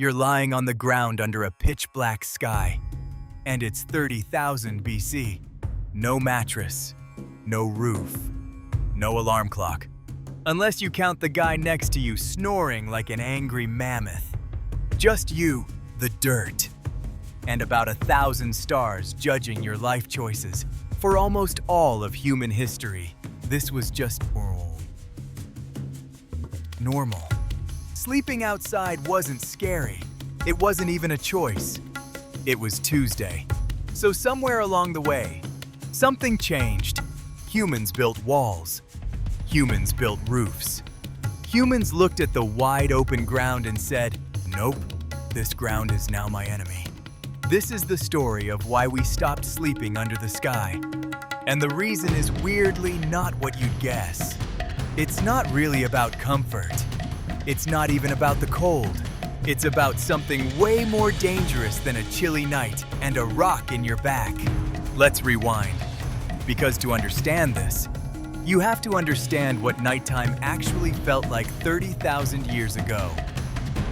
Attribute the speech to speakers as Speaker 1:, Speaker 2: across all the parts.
Speaker 1: You're lying on the ground under a pitch-black sky, and it's 30,000 BC. No mattress, no roof, no alarm clock. Unless you count the guy next to you snoring like an angry mammoth. Just you, the dirt, and about 1,000 stars judging your life choices. For almost all of human history, this was just normal. Sleeping outside wasn't scary. It wasn't even a choice. It was Tuesday. So somewhere along the way, something changed. Humans built walls. Humans built roofs. Humans looked at the wide open ground and said, "Nope, this ground is now my enemy." This is the story of why we stopped sleeping under the sky. And the reason is weirdly not what you'd guess. It's not really about comfort. It's not even about the cold. It's about something way more dangerous than a chilly night and a rock in your back. Let's rewind. Because to understand this, you have to understand what nighttime actually felt like 30,000 years ago.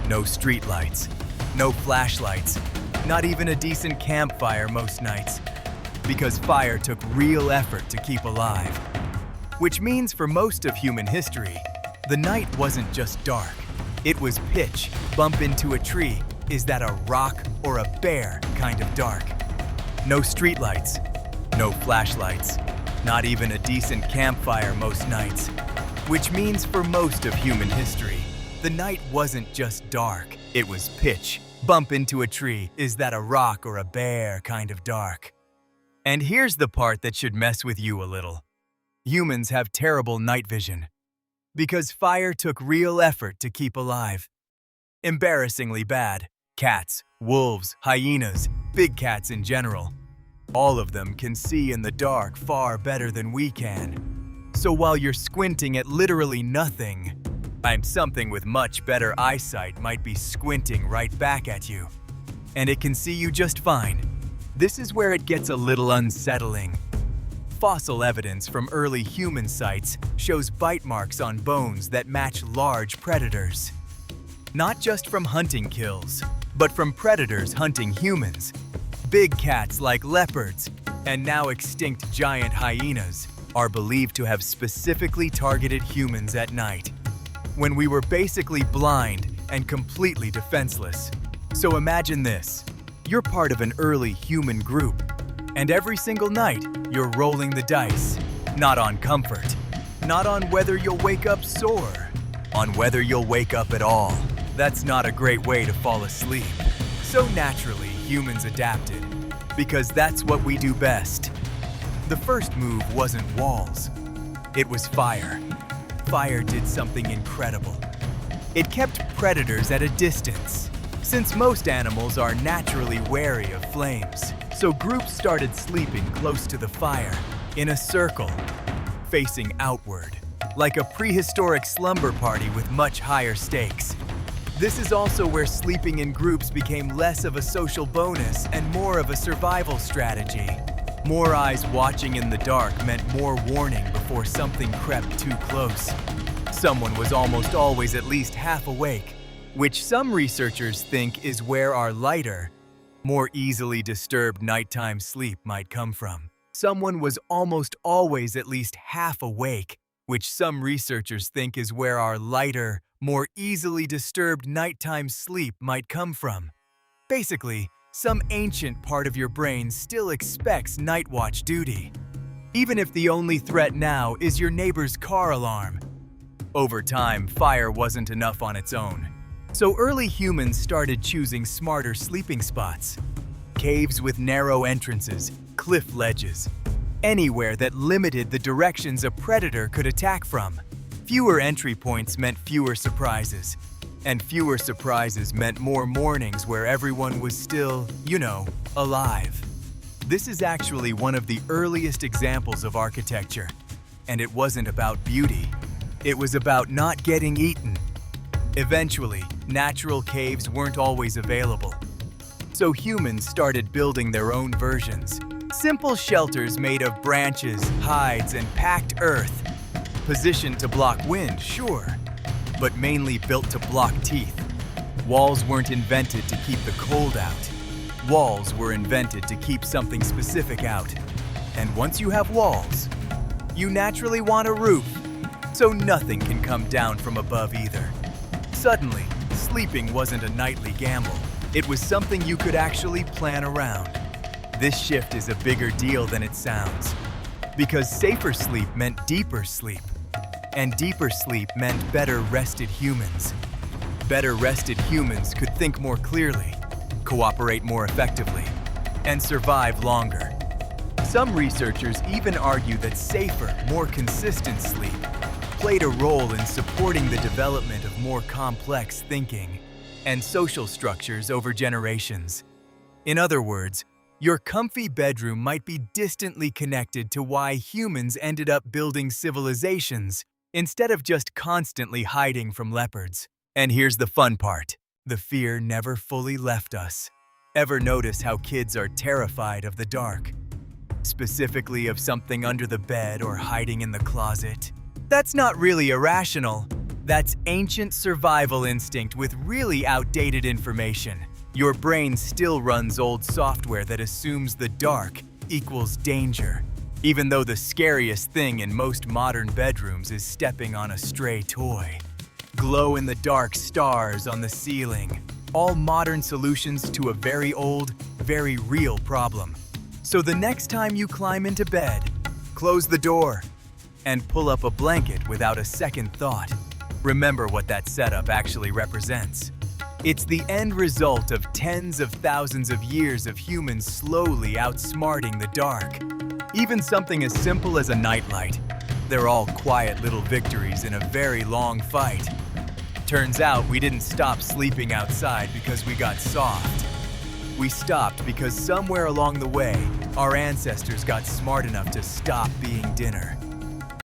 Speaker 1: No streetlights, no flashlights, not even a decent campfire most nights. Because fire took real effort to keep alive. Which means for most of human history, the night wasn't just dark. It was pitch, bump into a tree, is that a rock or a bear kind of dark. No streetlights, no flashlights, not even a decent campfire most nights. Which means for most of human history, the night wasn't just dark. It was pitch, bump into a tree, is that a rock or a bear kind of dark. And here's the part that should mess with you a little. Humans have terrible night vision. Because fire took real effort to keep alive. Embarrassingly bad. Cats, wolves, hyenas, big cats in general. All of them can see in the dark far better than we can. So while you're squinting at literally nothing, something with much better eyesight might be squinting right back at you. And it can see you just fine. This is where it gets a little unsettling. Fossil evidence from early human sites shows bite marks on bones that match large predators. Not just from hunting kills, but from predators hunting humans. Big cats like leopards and now extinct giant hyenas are believed to have specifically targeted humans at night, when we were basically blind and completely defenseless. So imagine this. You're part of an early human group, and every single night, you're rolling the dice. Not on comfort, not on whether you'll wake up sore, on whether you'll wake up at all. That's not a great way to fall asleep. So naturally, humans adapted, because that's what we do best. The first move wasn't walls. It was fire. Fire did something incredible. It kept predators at a distance, since most animals are naturally wary of flames. So groups started sleeping close to the fire, in a circle, facing outward, like a prehistoric slumber party with much higher stakes. This is also where sleeping in groups became less of a social bonus and more of a survival strategy. More eyes watching in the dark meant more warning before something crept too close. Someone was almost always at least half awake, which some researchers think is where our lighter, more easily disturbed nighttime sleep might come from. Someone was almost always at least half awake, which some researchers think is where our lighter, more easily disturbed nighttime sleep might come from. Basically, some ancient part of your brain still expects night watch duty, even if the only threat now is your neighbor's car alarm. Over time, fire wasn't enough on its own. So early humans started choosing smarter sleeping spots. Caves with narrow entrances, cliff ledges, anywhere that limited the directions a predator could attack from. Fewer entry points meant fewer surprises, and fewer surprises meant more mornings where everyone was still, alive. This is actually one of the earliest examples of architecture, and it wasn't about beauty. It was about not getting eaten. Eventually, natural caves weren't always available. So humans started building their own versions. Simple shelters made of branches, hides, and packed earth. Positioned to block wind, sure, but mainly built to block teeth. Walls weren't invented to keep the cold out. Walls were invented to keep something specific out. And once you have walls, you naturally want a roof, so nothing can come down from above either. Suddenly, sleeping wasn't a nightly gamble. It was something you could actually plan around. This shift is a bigger deal than it sounds, because safer sleep meant deeper sleep, and deeper sleep meant better rested humans. Better rested humans could think more clearly, cooperate more effectively, and survive longer. Some researchers even argue that safer, more consistent sleep played a role in supporting the development of more complex thinking and social structures over generations. In other words, your comfy bedroom might be distantly connected to why humans ended up building civilizations instead of just constantly hiding from leopards. And here's the fun part. The fear never fully left us. Ever notice how kids are terrified of the dark? Specifically of something under the bed or hiding in the closet? That's not really irrational. That's ancient survival instinct with really outdated information. Your brain still runs old software that assumes the dark equals danger, even though the scariest thing in most modern bedrooms is stepping on a stray toy. Glow-in-the-dark stars on the ceiling. All modern solutions to a very old, very real problem. So the next time you climb into bed, close the door and pull up a blanket without a second thought. Remember what that setup actually represents. It's the end result of tens of thousands of years of humans slowly outsmarting the dark. Even something as simple as a nightlight. They're all quiet little victories in a very long fight. Turns out we didn't stop sleeping outside because we got soft. We stopped because somewhere along the way, our ancestors got smart enough to stop being dinner.